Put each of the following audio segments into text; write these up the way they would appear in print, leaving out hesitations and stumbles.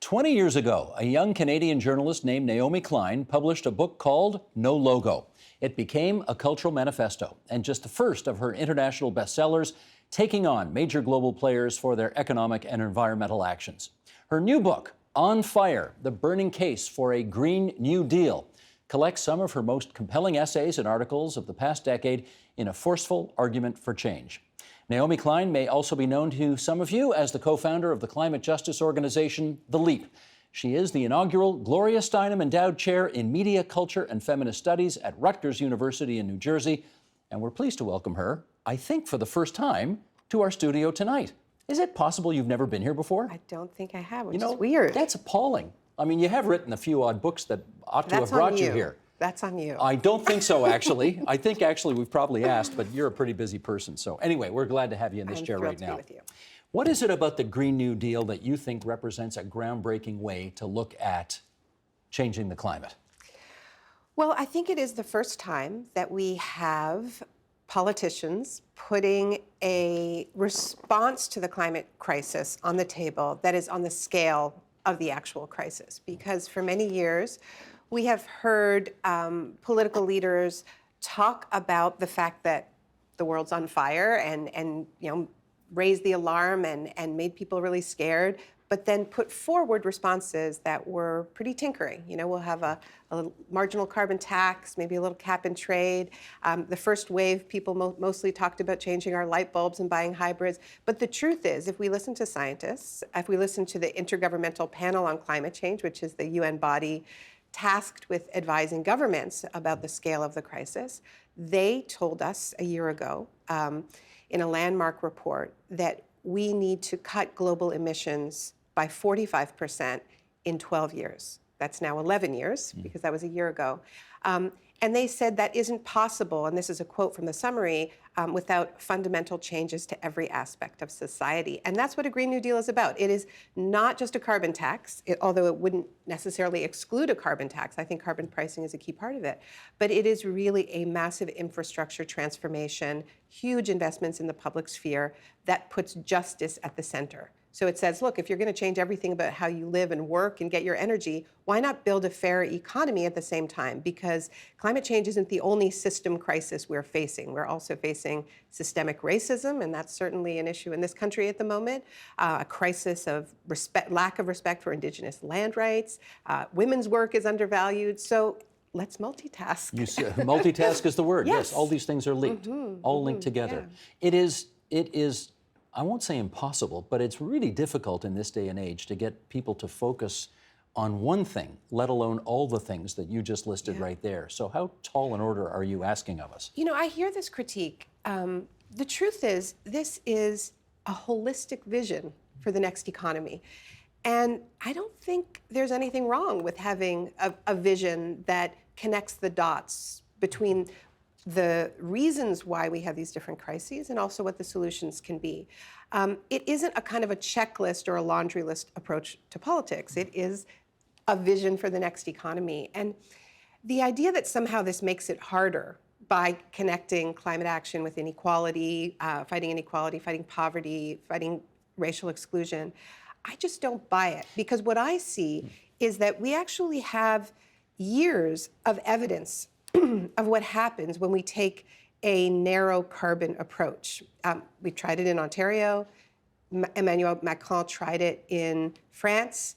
20 years ago, a young Canadian journalist named Naomi Klein published a book called No Logo. It became a cultural manifesto and just the first of her international bestsellers, taking on major global players for their economic and environmental actions. Her new book, On Fire, The Burning Case for a Green New Deal, collects some of her most compelling essays and articles of the past decade in a forceful argument for change. Naomi Klein may also be known to some of you as the co-founder of the climate justice organization, The Leap. She is the inaugural Gloria Steinem Endowed Chair in Media, Culture, and Feminist Studies at Rutgers University in New Jersey. And we're pleased to welcome her, I think for the first time, to our studio tonight. Is it possible you've never been here before? I don't think I have, which is weird. That's appalling. I mean, you have written a few odd books that ought to have brought you here. That's on you. I don't think so, actually. I think actually we've probably asked, but you're a pretty busy person. So anyway, we're glad to have you in this chair right now. I'm thrilled to be with you. What is it about the Green New Deal that you think represents a groundbreaking way to look at changing the climate? Well, I think it is the first time that we have politicians putting a response to the climate crisis on the table that is on the scale of the actual crisis. Because for many years, we have heard political leaders talk about the fact that the world's on fire and raise the alarm and made people really scared, but then put forward responses that were pretty tinkering. We'll have a marginal carbon tax, maybe a little cap and trade. The first wave, people mostly talked about changing our light bulbs and buying hybrids. But the truth is, if we listen to scientists, if we listen to the Intergovernmental Panel on Climate Change, which is the UN body tasked with advising governments about the scale of the crisis, they told us a year ago in a landmark report that we need to cut global emissions by 45% in 12 years. That's now 11 years, because that was a year ago. And they said that isn't possible, and this is a quote from the summary, without fundamental changes to every aspect of society. And that's what a Green New Deal is about. It is not just a carbon tax, although it wouldn't necessarily exclude a carbon tax. I think carbon pricing is a key part of it. But it is really a massive infrastructure transformation, huge investments in the public sphere that puts justice at the center. So it says, look, if you're going to change everything about how you live and work and get your energy, why not build a fair economy at the same time? Because climate change isn't the only system crisis we're facing. We're also facing systemic racism, and that's certainly an issue in this country at the moment, a crisis of lack of respect for Indigenous land rights. Women's work is undervalued. So let's multitask. Multitask is the word. Yes. All these things are linked, all linked together. Yeah. It is, I won't say impossible, but it's really difficult in this day and age to get people to focus on one thing, let alone all the things that you just listed right there. So how tall an order are you asking of us? I hear this critique. The truth is, this is a holistic vision for the next economy. And I don't think there's anything wrong with having a vision that connects the dots between the reasons why we have these different crises and also what the solutions can be. It isn't a kind of a checklist or a laundry list approach to politics. It is a vision for the next economy. And the idea that somehow this makes it harder by connecting climate action with inequality, fighting poverty, fighting racial exclusion, I just don't buy it. Because what I see is that we actually have years of evidence of what happens when we take a narrow carbon approach. We've tried it in Ontario. Emmanuel Macron tried it in France.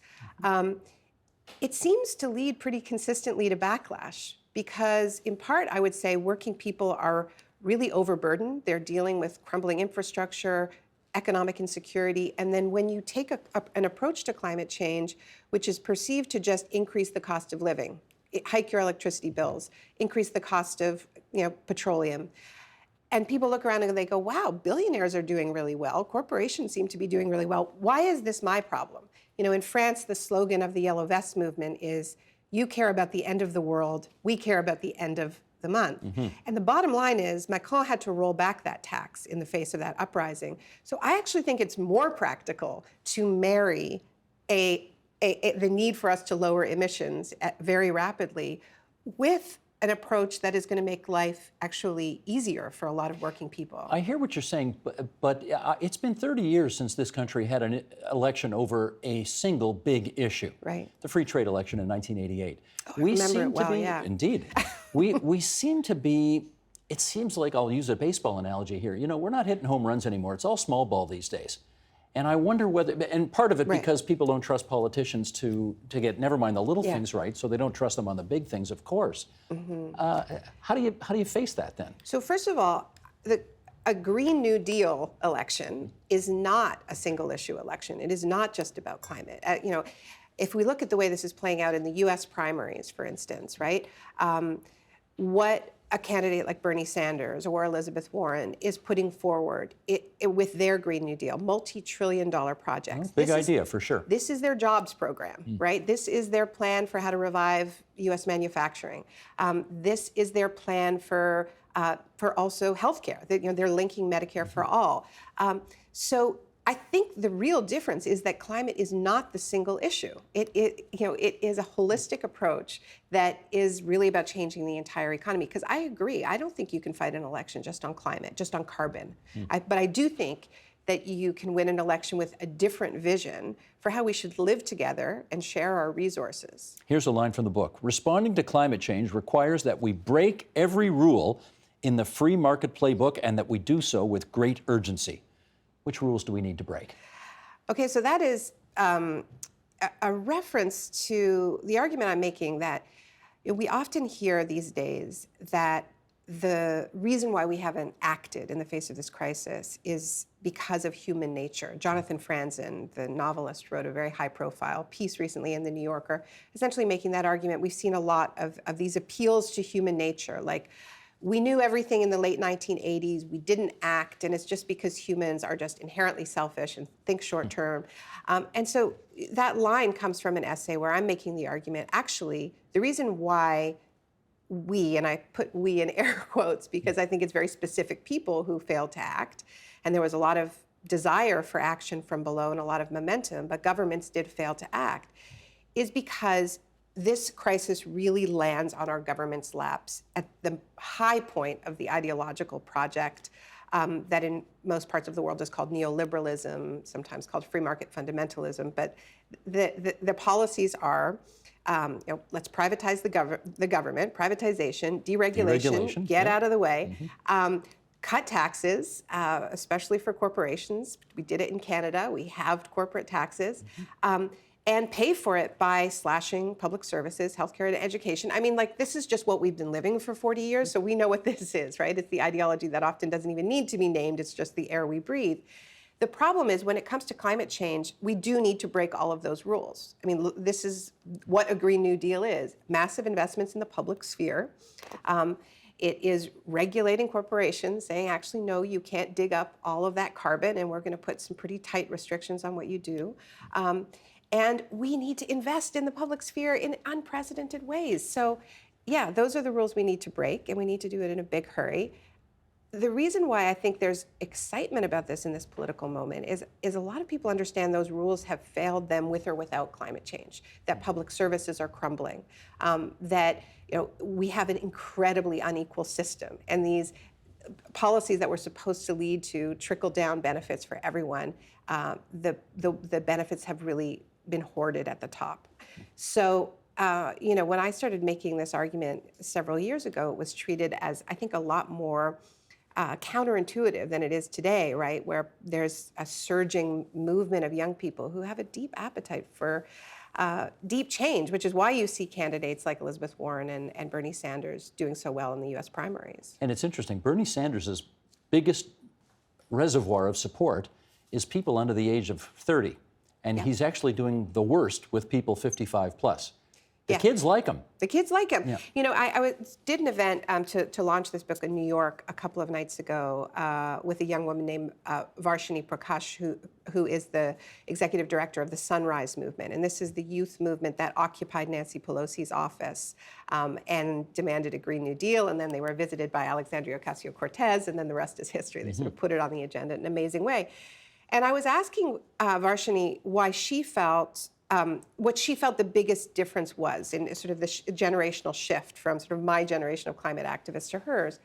It seems to lead pretty consistently to backlash because, in part, I would say working people are really overburdened. They're dealing with crumbling infrastructure, economic insecurity, and then when you take an approach to climate change, which is perceived to just increase the cost of living, hike your electricity bills, increase the cost of petroleum. And people look around and they go, wow, billionaires are doing really well. Corporations seem to be doing really well. Why is this my problem? In France, the slogan of the Yellow Vest movement is, you care about the end of the world, we care about the end of the month. And the bottom line is Macron had to roll back that tax in the face of that uprising. So I actually think it's more practical to marry the need for us to lower emissions very rapidly with an approach that is going to make life actually easier for a lot of working people. I hear what you're saying, but it's been 30 years since this country had an election over a single big issue. Right. The free trade election in 1988. I remember it well, yeah. Indeed. we seem to be, it seems like, I'll use a baseball analogy here, we're not hitting home runs anymore. It's all small ball these days. And I wonder whether, and part of it because people don't trust politicians to get, never mind the little things right, so they don't trust them on the big things, of course. How do you face that then? So first of all, a Green New Deal election is not a single issue election. It is not just about climate. If we look at the way this is playing out in the U.S. primaries, for instance, right? What a candidate like Bernie Sanders or Elizabeth Warren is putting forward with their Green New Deal, multi-trillion-dollar projects. Big idea, for sure. This is their jobs program, right? This is their plan for how to revive U.S. manufacturing. This is their plan for also healthcare. They're linking Medicare for all. So I think the real difference is that climate is not the single issue. It is a holistic approach that is really about changing the entire economy. Because I agree, I don't think you can fight an election just on climate, just on carbon. But I do think that you can win an election with a different vision for how we should live together and share our resources. Here's a line from the book. Responding to climate change requires that we break every rule in the free market playbook and that we do so with great urgency. Which rules do we need to break? Okay, so that is a reference to the argument I'm making that we often hear these days that the reason why we haven't acted in the face of this crisis is because of human nature. Jonathan Franzen, the novelist, wrote a very high-profile piece recently in The New Yorker, essentially making that argument. We've seen a lot of these appeals to human nature, like, we knew everything in the late 1980s, we didn't act, and it's just because humans are just inherently selfish and think short term. And so that line comes from an essay where I'm making the argument, actually, the reason why we, and I put we in air quotes because I think it's very specific people who failed to act, and there was a lot of desire for action from below and a lot of momentum, but governments did fail to act, is because this crisis really lands on our government's laps at the high point of the ideological project that in most parts of the world is called neoliberalism, sometimes called free market fundamentalism. But the policies are, let's privatize the government, privatization, deregulation, get out of the way, cut taxes, especially for corporations. We did it in Canada. We halved corporate taxes. And pay for it by slashing public services, healthcare, and education. I mean, this is just what we've been living for 40 years, so we know what this is, right? It's the ideology that often doesn't even need to be named. It's just the air we breathe. The problem is when it comes to climate change, we do need to break all of those rules. I mean, this is what a Green New Deal is. Massive investments in the public sphere. It is regulating corporations, saying, actually, no, you can't dig up all of that carbon, and we're going to put some pretty tight restrictions on what you do. And we need to invest in the public sphere in unprecedented ways. So, yeah, those are the rules we need to break, and we need to do it in a big hurry. The reason why I think there's excitement about this in this political moment is a lot of people understand those rules have failed them with or without climate change, that public services are crumbling, that we have an incredibly unequal system, and these policies that were supposed to lead to trickle-down benefits for everyone, the benefits have really been hoarded at the top. So, when I started making this argument several years ago, it was treated as, I think, a lot more counterintuitive than it is today, right? Where there's a surging movement of young people who have a deep appetite for deep change, which is why you see candidates like Elizabeth Warren and Bernie Sanders doing so well in the U.S. primaries. And it's interesting, Bernie Sanders' biggest reservoir of support is people under the age of 30. And he's actually doing the worst with people 55 plus. The kids like him. The kids like him. Yeah. I did an event to launch this book in New York a couple of nights ago with a young woman named Varshini Prakash, who is the executive director of the Sunrise Movement. And this is the youth movement that occupied Nancy Pelosi's office and demanded a Green New Deal. And then they were visited by Alexandria Ocasio-Cortez, and then the rest is history. They sort of put it on the agenda in an amazing way. And I was asking Varshini why she felt what she felt the biggest difference was in sort of the generational shift from sort of my generation of climate activists to hers.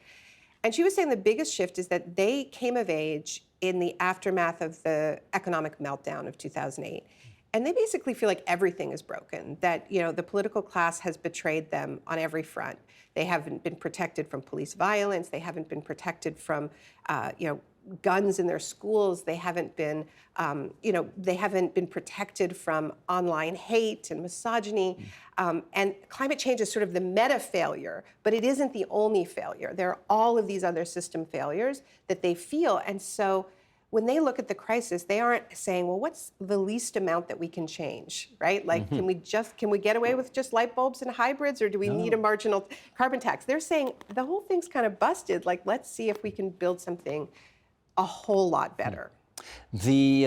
And she was saying the biggest shift is that they came of age in the aftermath of the economic meltdown of 2008. And they basically feel like everything is broken, that the political class has betrayed them on every front. They haven't been protected from police violence. They haven't been protected from guns in their schools. They haven't been protected from online hate and misogyny. And climate change is sort of the meta failure, but it isn't the only failure. There are all of these other system failures that they feel. And so when they look at the crisis, they aren't saying, well, what's the least amount that we can change, right? Like, can we get away with just light bulbs and hybrids, or do we need a marginal carbon tax? They're saying the whole thing's kind of busted. Like, let's see if we can build something a whole lot better. The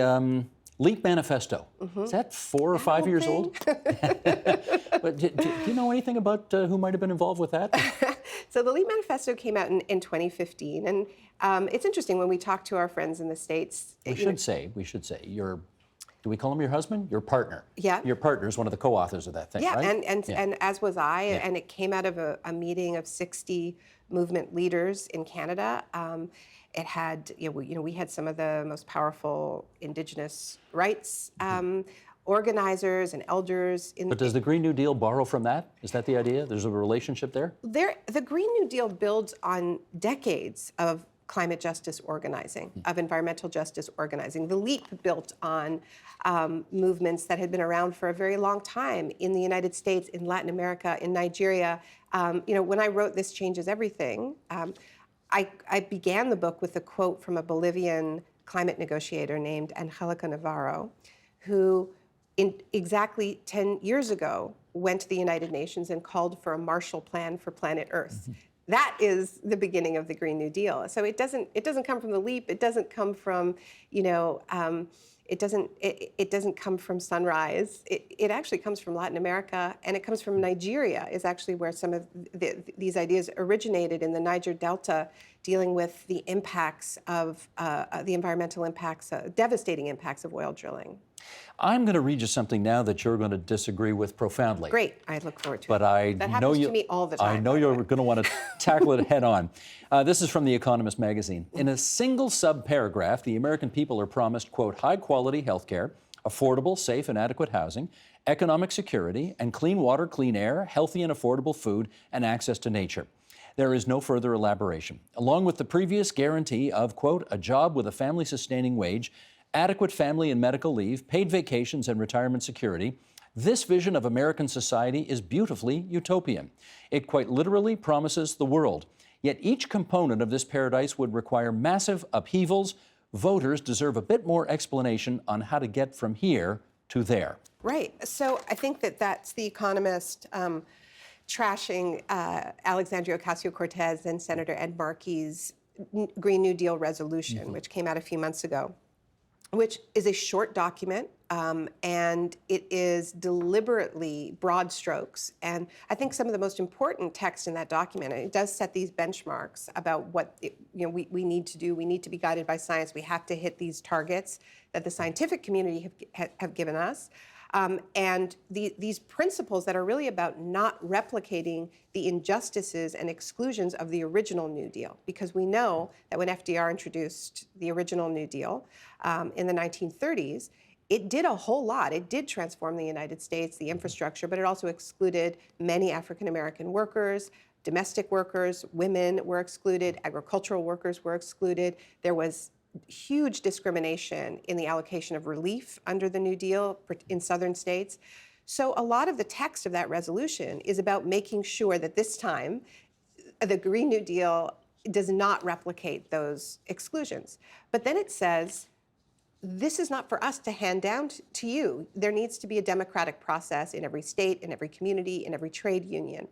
LEAP Manifesto, is that 4 or 5 years old? But do you know anything about who might have been involved with that? So the LEAP Manifesto came out in 2015, and it's interesting when we talk to our friends in the States. We should say, do we call him your husband? Your partner. Yeah. Your partner is one of the co-authors of that thing, right? And as was I, and it came out of a meeting of 60 movement leaders in Canada. It had, we had some of the most powerful Indigenous rights organizers and elders. But does the Green New Deal borrow from that? Is that the idea? There's a relationship there? The Green New Deal builds on decades of climate justice organizing, of environmental justice organizing. The LEAP built on movements that had been around for a very long time in the United States, in Latin America, in Nigeria. When I wrote This Changes Everything, I began the book with a quote from a Bolivian climate negotiator named Angelica Navarro, who exactly 10 years ago went to the United Nations and called for a Marshall Plan for planet Earth. That is the beginning of the Green New Deal. So it doesn't come from the LEAP. It doesn't come from it doesn't come from Sunrise. It actually comes from Latin America, and it comes from Nigeria, is actually where some of these ideas originated, in the Niger Delta, dealing with the impacts of the environmental impacts, devastating impacts of oil drilling. I'm going to read you something now that you're going to disagree with profoundly. Great, I look forward to but it. That happens to me all the time. I know you're going to want to tackle it head on. This is from the Economist magazine. In a single sub-paragraph, the American people are promised, quote, high-quality health care, affordable, safe, and adequate housing, economic security, and clean water, clean air, healthy and affordable food, and access to nature. There is no further elaboration. Along with the previous guarantee of, quote, a job with a family-sustaining wage, adequate family and medical leave, paid vacations, and retirement security, this vision of American society is beautifully utopian. It quite literally promises the world. Yet each component of this paradise would require massive upheavals. Voters deserve a bit more explanation on how to get from here to there. Right. So I think that's the Economist trashing Alexandria Ocasio-Cortez and Senator Ed Markey's Green New Deal resolution, which came out a few months ago, which is a short document, and it is deliberately broad strokes. And I think some of the most important text in that document, and it does set these benchmarks about what we need to do. We need to be guided by science. We have to hit these targets that the scientific community have given us. And these principles that are really about not replicating the injustices and exclusions of the original New Deal. Because we know that when FDR introduced the original New Deal in the 1930s, it did a whole lot. It did transform the United States, the infrastructure, but it also excluded many African-American workers, domestic workers, women were excluded, agricultural workers were excluded. There was huge discrimination in the allocation of relief under the New Deal in southern states. So a lot of the text of that resolution is about making sure that this time the Green New Deal does not replicate those exclusions. But then it says, this is not for us to hand down to you. There needs to be a democratic process in every state, in every community, in every trade union.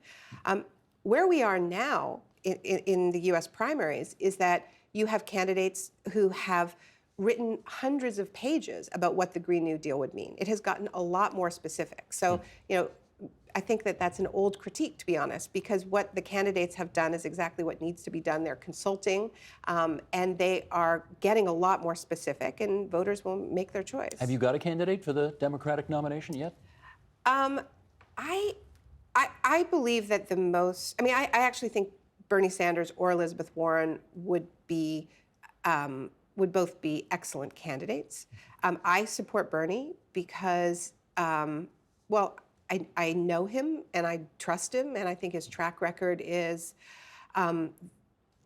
Where we are now in the US primaries is that you have candidates who have written hundreds of pages about what the Green New Deal would mean. It has gotten a lot more specific. So, I think that that's an old critique, to be honest, because what the candidates have done is exactly what needs to be done. They're consulting, and they are getting a lot more specific, and voters will make their choice. Have you got a candidate for the Democratic nomination yet? I believe that the most, I actually think Bernie Sanders or Elizabeth Warren would both be excellent candidates. I support Bernie because, well, I know him and I trust him, and I think his track record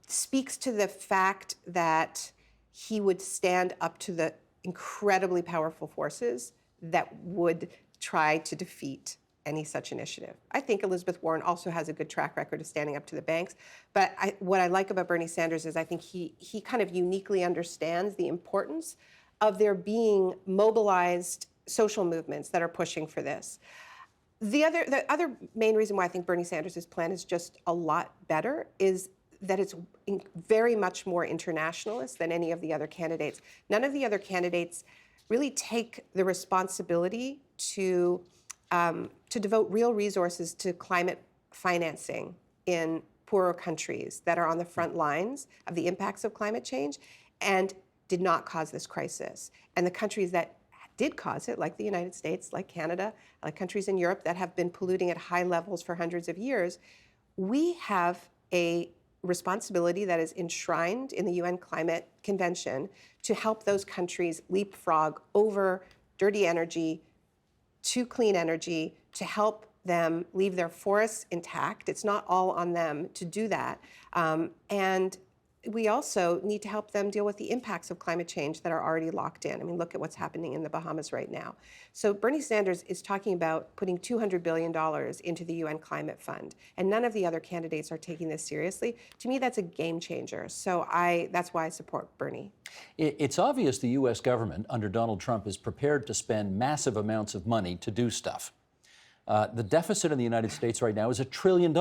speaks to the fact that he would stand up to the incredibly powerful forces that would try to defeat any such initiative. I think Elizabeth Warren also has a good track record of standing up to the banks. But what I like about Bernie Sanders is I think he kind of uniquely understands the importance of there being mobilized social movements that are pushing for this. The other main reason why I think Bernie Sanders' plan is just a lot better is that it's very much more internationalist than any of the other candidates. None of the other candidates really take the responsibility to devote real resources to climate financing in poorer countries that are on the front lines of the impacts of climate change and did not cause this crisis. And the countries that did cause it, like the United States, like Canada, like countries in Europe that have been polluting at high levels for hundreds of years, we have a responsibility that is enshrined in the UN Climate Convention to help those countries leapfrog over dirty energy to clean energy, to help them leave their forests intact. It's not all on them to do that. And we also need to help them deal with the impacts of climate change that are already locked in. Look at what's happening in the Bahamas right now. So Bernie Sanders is talking about putting $200 billion into the UN Climate Fund, and none of the other candidates are taking this seriously. To me, that's a game changer. So that's why I support Bernie. It's obvious the U.S. government under Donald Trump is prepared to spend massive amounts of money to do stuff. The deficit in the United States right now is $1 trillion.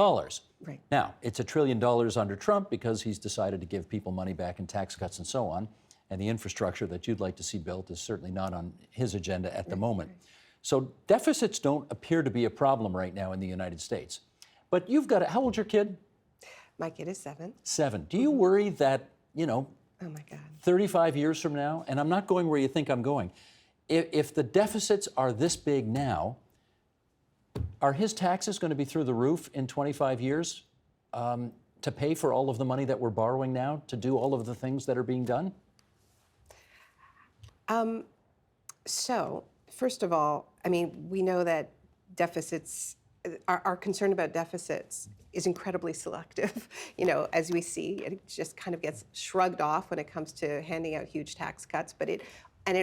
Right. Now, it's $1 trillion under Trump because he's decided to give people money back in tax cuts and so on. And the infrastructure that you'd like to see built is certainly not on his agenda at the moment. Right. So deficits don't appear to be a problem right now in the United States. But you've got how old's your kid? My kid is 7. 7. Do you worry that, oh my God, 35 years from now, and I'm not going where you think I'm going, if the deficits are this big now, are his taxes going to be through the roof in 25 years to pay for all of the money that we're borrowing now to do all of the things that are being done? So, first of all, we know that deficits, our concern about deficits is incredibly selective. As we see, it just kind of gets shrugged off when it comes to handing out huge tax cuts, but it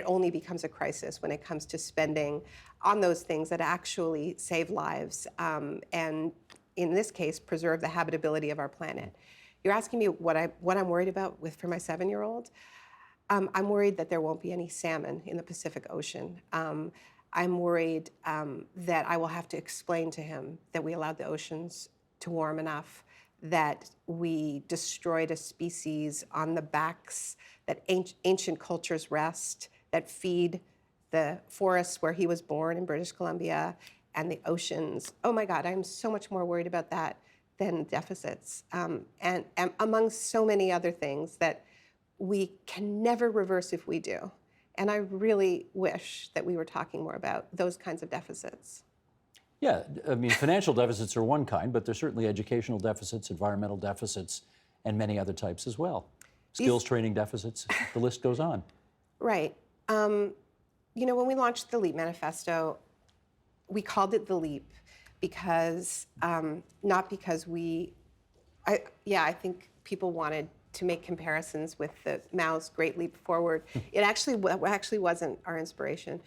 only becomes a crisis when it comes to spending on those things that actually save lives and, in this case, preserve the habitability of our planet. You're asking me what I'm worried about for my 7-year-old? I'm worried that there won't be any salmon in the Pacific Ocean. I'm worried that I will have to explain to him that we allowed the oceans to warm enough, that we destroyed a species on the backs that ancient cultures rest, that feed the forests where he was born in British Columbia, and the oceans. Oh my God, I'm so much more worried about that than deficits, and among so many other things that we can never reverse if we do. And I really wish that we were talking more about those kinds of deficits. Yeah, financial deficits are one kind, but there's certainly educational deficits, environmental deficits, and many other types as well. Skills training deficits, the list goes on. Right. When we launched the LEAP Manifesto, we called it the LEAP because, not because I think people wanted to make comparisons with the Mao's Great Leap Forward. It actually wasn't our inspiration.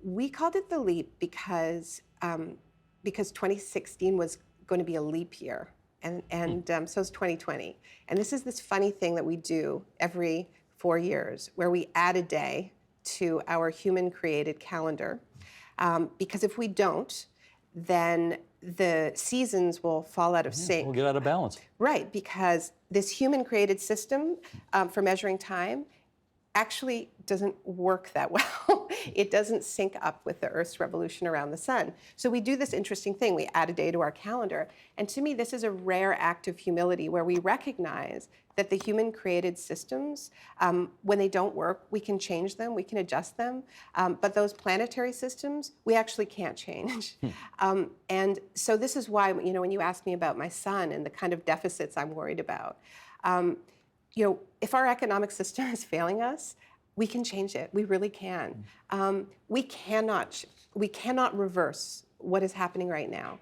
We called it the LEAP because 2016 was going to be a leap year, and so is 2020. And this is this funny thing that we do every 4 years, where we add a day to our human-created calendar, because if we don't, then the seasons will fall out of sync. We'll get out of balance. Right, because this human-created system for measuring time actually doesn't work that well. It doesn't sync up with the Earth's revolution around the sun. So we do this interesting thing. We add a day to our calendar. And to me, this is a rare act of humility where we recognize that the human-created systems, when they don't work, we can change them, we can adjust them. But those planetary systems, we actually can't change. And so this is why, when you ask me about my son and the kind of deficits I'm worried about, if our economic system is failing us, we can change it. We really can. We cannot reverse what is happening right now.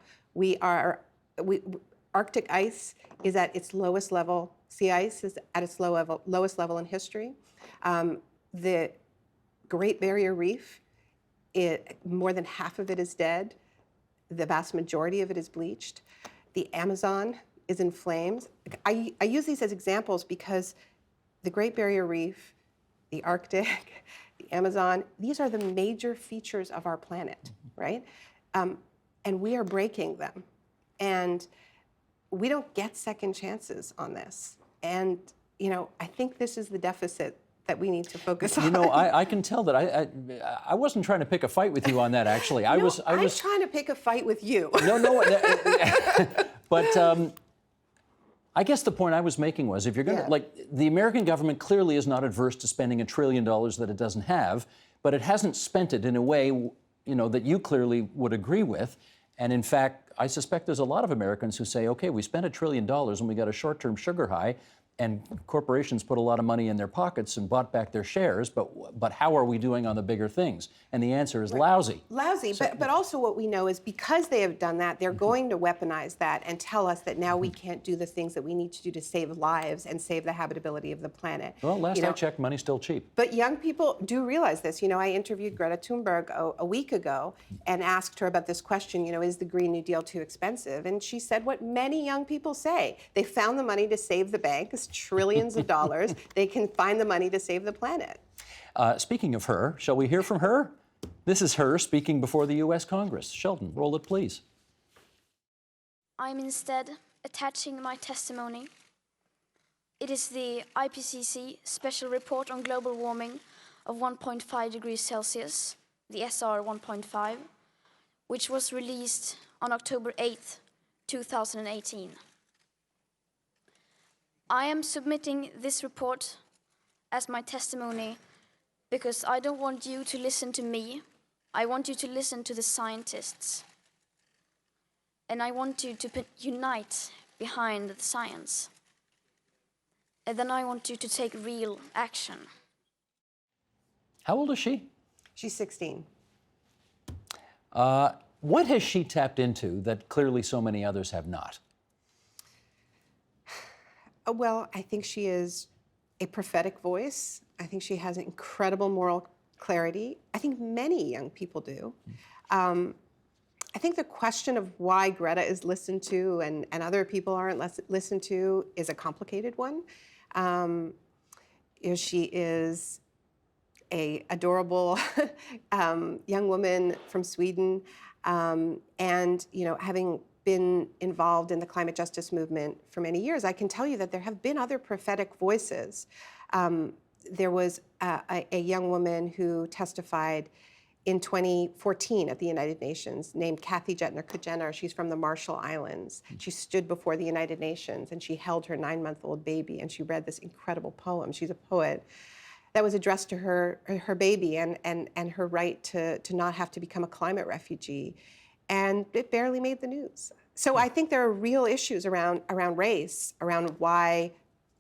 Arctic ice is at its lowest level. Sea ice is at its lowest level in history. The Great Barrier Reef, more than half of it is dead. The vast majority of it is bleached. The Amazon is in flames. I use these as examples because the Great Barrier Reef, the Arctic, the Amazon, these are the major features of our planet, right? And we are breaking them. And we don't get second chances on this. And, I think this is the deficit that we need to focus on. I can tell that I wasn't trying to pick a fight with you on that, actually. I was trying to pick a fight with you. No. But I guess the point I was making was, if you're going to, the American government clearly is not adverse to spending $1 trillion that it doesn't have, but it hasn't spent it in a way, that you clearly would agree with. And in fact, I suspect there's a lot of Americans who say, okay, we spent $1 trillion and we got a short-term sugar high, and corporations put a lot of money in their pockets and bought back their shares, but how are we doing on the bigger things? And the answer is lousy. Lousy, but also what we know is because they have done that, they're going to weaponize that and tell us that now we can't do the things that we need to do to save lives and save the habitability of the planet. Well, last I checked, money's still cheap. But young people do realize this. I interviewed Greta Thunberg a week ago and asked her about this question, is the Green New Deal too expensive? And she said what many young people say. They found the money to save the banks, trillions of dollars. They can find the money to save the planet. Speaking of her, shall we hear from her? This is her speaking before the U.S. Congress. Sheldon, roll it, please. I'm instead attaching my testimony. It is the IPCC Special Report on Global Warming of 1.5 degrees Celsius, the SR 1.5, which was released on October 8th, 2018. I am submitting this report as my testimony because I don't want you to listen to me. I want you to listen to the scientists. And I want you to unite behind the science. And then I want you to take real action. How old is she? She's 16. What has she tapped into that clearly so many others have not? Well, I think she is a prophetic voice. I think she has incredible moral clarity. I think many young people do. I think the question of why Greta is listened to and other people aren't listened to is a complicated one. She is an adorable young woman from Sweden, and having been involved in the climate justice movement for many years, I can tell you that there have been other prophetic voices. There was a young woman who testified in 2014 at the United Nations named Kathy Jettner-Kujener. She's from the Marshall Islands. She stood before the United Nations and she held her 9-month-old baby and she read this incredible poem. She's a poet that was addressed to her baby and her right to not have to become a climate refugee. And it barely made the news. So I think there are real issues around race, around why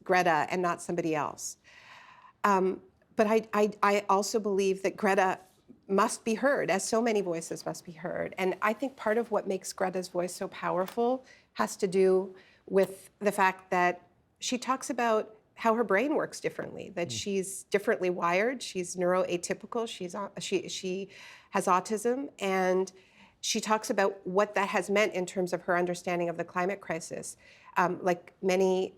Greta and not somebody else. But I also believe that Greta must be heard, as so many voices must be heard. And I think part of what makes Greta's voice so powerful has to do with the fact that she talks about how her brain works differently, that she's differently wired, she's neuroatypical, she has autism, and she talks about what that has meant in terms of her understanding of the climate crisis. Like many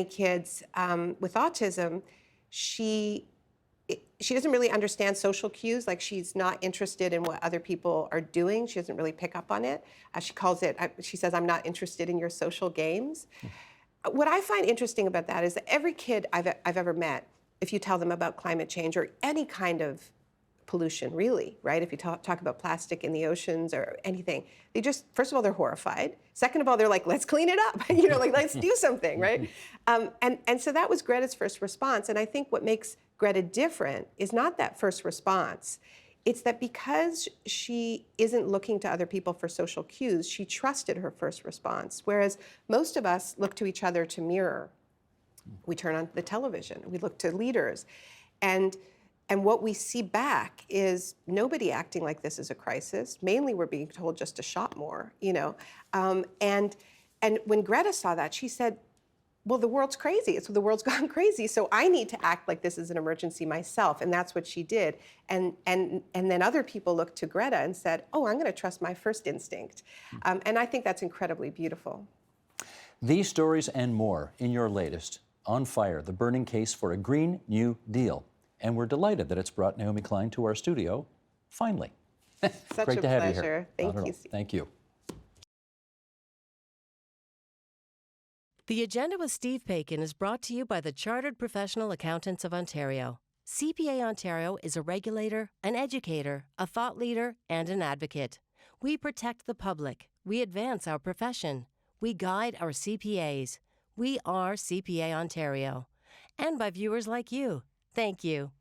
kids with autism, she doesn't really understand social cues. Like she's not interested in what other people are doing. She doesn't really pick up on it. She says, I'm not interested in your social games. What I find interesting about that is that every kid I've ever met if you tell them about climate change or any kind of pollution, really, right? If you talk about plastic in the oceans or anything, they just, first of all, they're horrified. Second of all, they're like, let's clean it up, like, let's do something, right? And so that was Greta's first response. And I think what makes Greta different is not that first response. It's that because she isn't looking to other people for social cues, she trusted her first response. Whereas most of us look to each other to mirror. We turn on the television, we look to leaders. And what we see back is nobody acting like this is a crisis. Mainly we're being told just to shop more, And when Greta saw that, she said, well, the world's crazy. The world's gone crazy, so I need to act like this is an emergency myself. And that's what she did. And then other people looked to Greta and said, oh, I'm going to trust my first instinct. And I think that's incredibly beautiful. These stories and more in your latest, On Fire, the burning case for a Green New Deal. And we're delighted that it's brought Naomi Klein to our studio, finally. Such Great a to have you pleasure. here. Thank you, Steve. Thank you. The Agenda with Steve Paikin is brought to you by the Chartered Professional Accountants of Ontario. CPA Ontario is a regulator, an educator, a thought leader, and an advocate. We protect the public. We advance our profession. We guide our CPAs. We are CPA Ontario. And by viewers like you. Thank you.